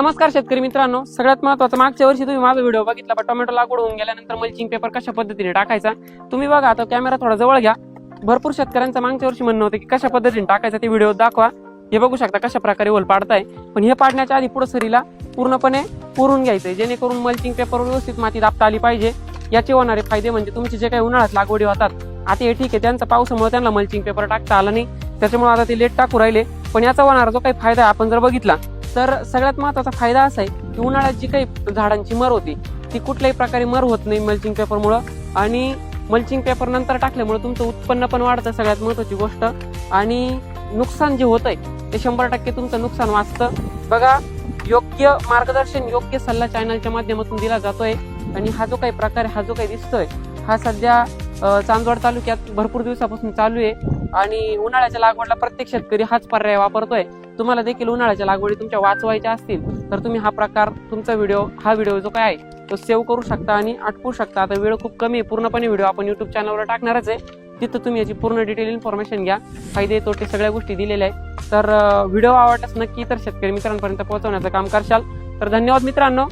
नमस्कार शेतकरी मित्रांनो, सगळ्यात महत्त्वाचं मागच्या वर्षी तुम्ही माझा व्हिडिओ बघितला, पण टोमॅटो लागवड होऊन गेल्यानंतर मल्चिंग पेपर कशा पद्धतीने टाकायचा तुम्ही बघा. आता कॅमेरा थोडा जवळ घ्या. भरपूर शेतकऱ्यांचं मागच्या वर्षी म्हणणं होतं की कशा पद्धतीने टाकायचा ते व्हिडिओ दाखवा. हे बघू शकता कशा प्रकारे होल पाडताय, पण हे पाडण्याच्या आधी पुढे सरीला पूर्णपणे पुरून घ्यायचंय, जेणेकरून मल्चिंग पेपर व्यवस्थित माती दाबता आली पाहिजे. याचे होणारे फायदे म्हणजे तुमचे जे काही उन्हाळ्यात लागवडी होतात, आता हे ठीक आहे त्यांचा पावसामुळे त्यांना मल्चिंग पेपर टाकता आला नाही, त्याच्यामुळे आता ते लेट टाकू राहिले. पण याचा होणारा जो काही फायदा आपण जर बघितला तर सगळ्यात महत्त्वाचा फायदा असा आहे की उन्हाळ्यात जी काही झाडांची मर होती ती कुठल्याही प्रकारे मर होत नाही मल्चिंग पेपरमुळे. आणि मल्चिंग पेपर नंतर टाकल्यामुळे तुमचं उत्पन्न पण वाढतं, सगळ्यात महत्त्वाची गोष्ट. आणि नुकसान जे होतंय ते 100% तुमचं नुकसान वाचतं. बघा, योग्य मार्गदर्शन, योग्य सल्ला चॅनलच्या माध्यमातून दिला जातोय. आणि हा जो काही प्रकार, हा जो काही दिसतोय, हा सध्या चांदवड तालुक्यात भरपूर दिवसापासून चालू आहे. आणि उन्हाळ्याच्या लागवडला प्रत्येक शेतकरी हाच पर्याय वापरतोय. तुम्हाला देखील उन्हाळ्याच्या लागवडी तुमच्या वाचवायच्या असतील तर तुम्ही हा प्रकार, तुमचा हा व्हिडिओ जो काय आहे तो सेव्ह करू शकता आणि आटपू शकता. आता वेळ खूप कमी आहे, पूर्णपणे व्हिडिओ आपण युट्यूब चॅनलवर टाकणारच आहे. तिथं तुम्ही याची पूर्ण डिटेल इन्फॉर्मेशन घ्या, फायदे तोटे सगळ्या गोष्टी दिलेल्या आहेत. तर व्हिडिओ आवडल्यास नक्की तर शेतकरी मित्रांपर्यंत पोहोचवण्याचं काम करशाल. तर धन्यवाद मित्रांनो.